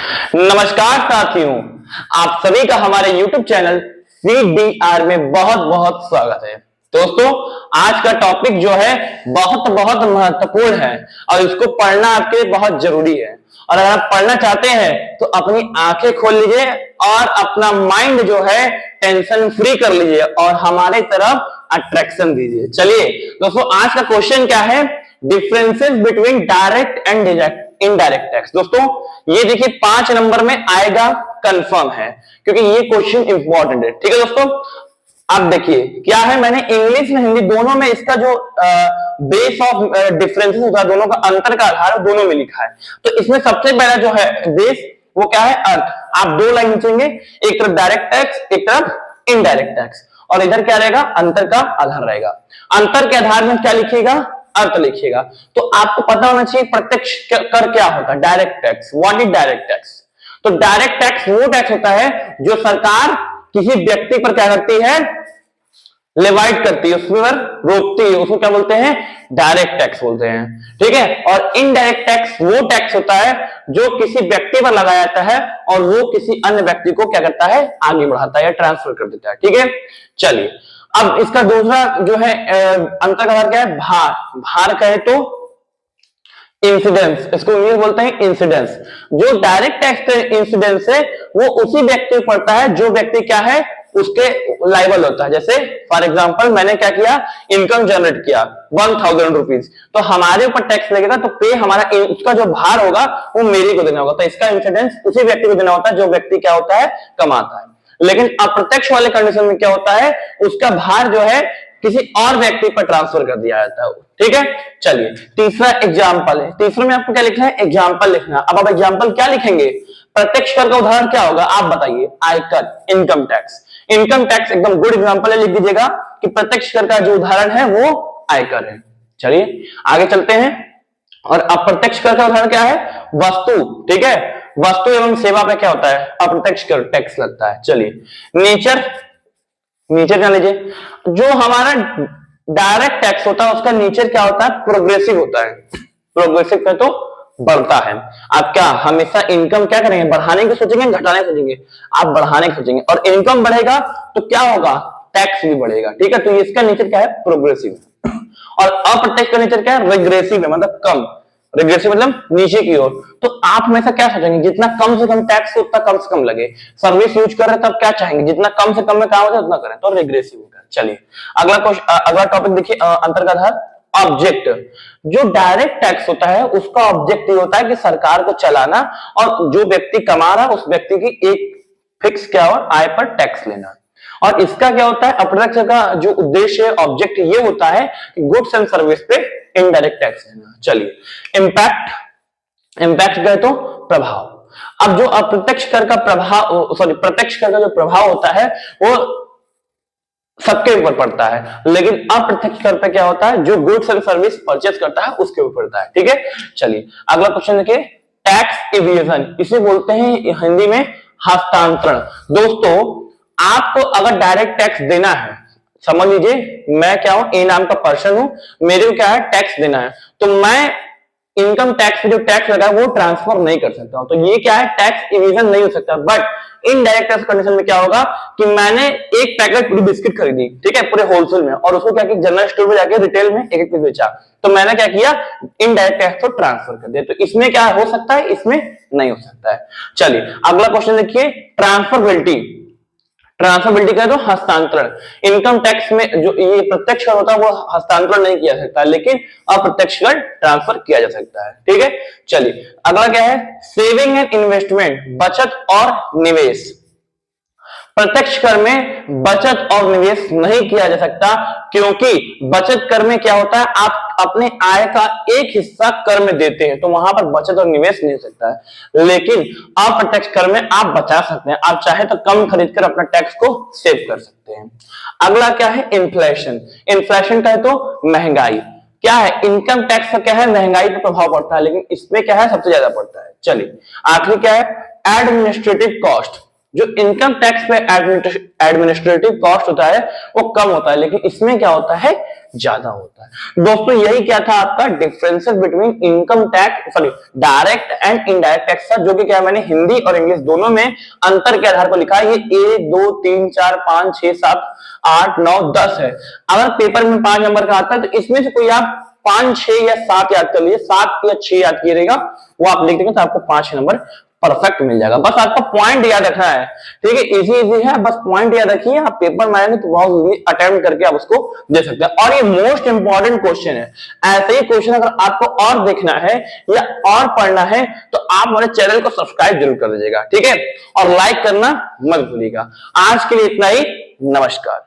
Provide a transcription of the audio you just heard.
नमस्कार साथियों, आप सभी का हमारे YouTube चैनल CDR में बहुत बहुत स्वागत है। दोस्तों, आज का टॉपिक जो है बहुत बहुत महत्वपूर्ण है और इसको पढ़ना आपके लिए बहुत जरूरी है। और अगर आप पढ़ना चाहते हैं तो अपनी आंखें खोल लीजिए और अपना माइंड जो है टेंशन फ्री कर लीजिए और हमारे तरफ अट्रैक्शन दीजिए। चलिए दोस्तों, आज का क्वेश्चन क्या है? Differences between direct and indirect tax. दोस्तों, ये देखिए 5 नंबर में आएगा, कंफर्म है, क्योंकि ये क्वेश्चन इंपॉर्टेंट है। ठीक है दोस्तों, अब देखिए क्या है, मैंने इंग्लिश में हिंदी दोनों में इसका जो बेस ऑफ डिफरेंसेस होता है, दोनों का अंतर का आधार दोनों में लिखा है। तो इसमें सबसे पहला जो है बेस वो क्या है? अर्थ। आप 2 लाइन लिखेंगे, एक तरफ डायरेक्ट टैक्स, एक तरफ इनडायरेक्ट टैक्स, और इधर क्या रहेगा? अंतर का आधार रहेगा। अंतर के आधार में क्या लिखिएगा? अर्थ लिखिएगा। तो आपको पता होना चाहिए प्रत्यक्ष कर क्या होता है। Direct tax, what is direct tax? तो डायरेक्ट टैक्स वो टैक्स होता है जो सरकार किसी व्यक्ति पर क्या करती है? लेवाइट करती है, उस पर रोकती है, उसको क्या बोलते हैं? डायरेक्ट टैक्स बोलते हैं। ठीक है। और इनडायरेक्ट टैक्स वो टैक्स होता है जो किसी व्यक्ति पर लगाया जाता है और वो किसी अन्य व्यक्ति को क्या करता है? आगे बढ़ाता है या ट्रांसफर कर देता है। ठीक है। चलिए, अब इसका दूसरा जो है अंतर का क्या है? भार। भार कहे तो इंसिडेंस, इसको इंग्लिश बोलते हैं इंसिडेंस। जो डायरेक्ट टैक्स इंसिडेंस है वो उसी व्यक्ति को पड़ता है जो व्यक्ति क्या है? उसके लायबल होता है। जैसे फॉर एग्जांपल मैंने क्या किया? इनकम जनरेट किया 1000 रुपीज, तो हमारे ऊपर टैक्स लगेगा, तो पे हमारा उसका जो भार होगा वो मेरे को देना होगा। तो इसका इंसिडेंस उसी व्यक्ति को देना होता है जो व्यक्ति क्या होता है? कमाता है। लेकिन अप्रत्यक्ष वाले कंडीशन में क्या होता है? उसका भार जो है किसी और व्यक्ति पर ट्रांसफर कर दिया जाता है। ठीक है। चलिए, तीसरा एग्जाम्पल है। तीसरे में आपको क्या लिखना है? एग्जाम्पल लिखना। अब आप एग्जाम्पल क्या लिखेंगे? प्रत्यक्ष कर का उदाहरण क्या होगा? आप बताइए। आयकर, इनकम टैक्स। इनकम टैक्स एकदम गुड एग्जाम्पल है, लिख दीजिएगा कि प्रत्यक्ष कर का जो उदाहरण है वो आयकर है। चलिए आगे चलते हैं। और अप्रत्यक्ष कर का उदाहरण क्या है? वस्तु। ठीक है। वस्तु एवं सेवा पे क्या होता है? अप्रत्यक्ष कर टैक्स लगता है। चलिए, नेचर। नेचर क्या लीजिए? जो हमारा डायरेक्ट टैक्स होता है उसका नेचर क्या होता है? प्रोग्रेसिव होता है। प्रोग्रेसिव का तो बढ़ता है। आप क्या हमेशा इनकम क्या करेंगे? बढ़ाने की सोचेंगे, घटाने की सोचेंगे? आप बढ़ाने की सोचेंगे। और इनकम बढ़ेगा तो क्या होगा? टैक्स भी बढ़ेगा। ठीक है। तो इसका नेचर क्या है? प्रोग्रेसिव। और अप्रत्यक्ष का नेचर क्या है? रिग्रेसिव है, मतलब कम। रिग्रेसिव मतलब नीचे की ओर। तो आप हमेशा क्या सोचेंगे? जितना कम से कम टैक्स उतना कम से कम लगे। सर्विस यूज कर रहे तब क्या चाहेंगे? जितना कम से कम में काम होता है उतना करें। तो रिग्रेसिव होगा। चलिए अगला टॉपिक देखिए, अंतर का आधार। ऑब्जेक्ट। जो डायरेक्ट टैक्स होता है उसका ऑब्जेक्ट ये होता है कि सरकार को चलाना और जो व्यक्ति कमा रहा है उस व्यक्ति की एक फिक्स क्या और आय पर टैक्स लेना। और इसका क्या होता है? अप्रत्यक्ष का जो उद्देश्य ऑब्जेक्ट ये होता है कि गुड्स एंड सर्विस पे इनडायरेक्ट टैक्स लेना। चलिए, इम्पैक्ट। इम्पैक्ट कहे तो प्रभाव। अब जो अप्रत्यक्ष कर का प्रभाव, सॉरी प्रत्यक्ष कर का जो प्रभाव होता है वो सबके ऊपर पड़ता है, लेकिन अप्रत्यक्ष कर पे क्या होता है? जो गुड्स एंड सर्विस परचेज करता है उसके ऊपर पड़ता है। ठीक है। चलिए अगला क्वेश्चन देखिए, टैक्स इवेजन। इसे बोलते हैं हिंदी में हस्तांतरण। दोस्तों, आपको अगर डायरेक्ट टैक्स देना है, समझ लीजिए मैं क्या हूं? ए नाम का पर्सन हूं, मेरे को क्या है? टैक्स देना है, तो मैं इनकम टैक्स पे जो टैक्स लगा है वो ट्रांसफर नहीं कर सकता हूं। तो ये क्या है? टैक्स इवेजन नहीं हो सकता। बट इनडायरेक्ट टैक्स कंडीशन में क्या होगा कि मैंने एक पैकेट पूरी बिस्किट खरीदी, ठीक है, पूरे होलसेल में, और उसको क्या किया? जनरल स्टोर में जाके रिटेल में एक एक पीस बेचा, तो मैंने क्या किया? इनडायरेक्ट टैक्स को ट्रांसफर कर दिया। तो इसमें क्या हो सकता है? इसमें नहीं हो सकता है। चलिए अगला क्वेश्चन देखिए, ट्रांसफरबिलिटी। ट्रांसफरबिलिटी का तो हस्तांतरण। इनकम टैक्स में जो ये प्रत्यक्ष कर होता है वो हस्तांतरण नहीं किया सकता, लेकिन अप्रत्यक्ष कर ट्रांसफर किया जा सकता है। ठीक है। चलिए अगला क्या है? सेविंग एंड इन्वेस्टमेंट, बचत और निवेश। प्रत्यक्ष कर में बचत और निवेश नहीं किया जा सकता, क्योंकि बचत कर में क्या होता है? आप अपने आय का एक हिस्सा कर में देते हैं, तो वहां पर बचत और निवेश नहीं हो सकता है। लेकिन अप्रत्यक्ष कर में आप बचा सकते हैं, आप चाहे तो कम खरीद कर अपना टैक्स को सेव कर सकते हैं। अगला क्या है? इन्फ्लेशन। इन्फ्लेशन का है तो महंगाई। क्या है? इनकम टैक्स का क्या है? महंगाई पर प्रभाव पड़ता है, लेकिन इसमें क्या है? सबसे ज्यादा पड़ता है। चलिए आखिरी क्या है? Administrative cost. जो इनकम टैक्स पे एडमिनिस्ट्रेटिव कॉस्ट होता है वो कम होता है, लेकिन इसमें क्या होता है? ज्यादा होता है। दोस्तों यही क्या था आपका differences between income tax, sorry direct and indirect tax था, जो कि क्या मैंने हिंदी और इंग्लिश दोनों में अंतर के आधार पर लिखा है। ये 1 2 3 4 5 6 7 8 9 10 है। अगर पेपर में 5 नंबर का आता है तो इसमें से कोई आप 5 6 या 7 याद कर लीजिए, 7 या 6 याद कीजिएगा, वो आप लिख देंगे तो आपको 5 नंबर परफेक्ट मिल जाएगा। बस आपका पॉइंट याद रखना है, ठीक है, इजी इजी है, बस पॉइंट याद रखिए। आप पेपर में आएंगे तो बहुत इजी अटेम्प्ट करके आप उसको दे सकते हैं। और ये मोस्ट इंपॉर्टेंट क्वेश्चन है। ऐसे ही क्वेश्चन अगर आपको और देखना है या और पढ़ना है तो आप हमारे चैनल को सब्सक्राइब जरूर कर दीजिएगा, ठीक है, और लाइक करना मत भूलिएगा। आज के लिए इतना ही, नमस्कार।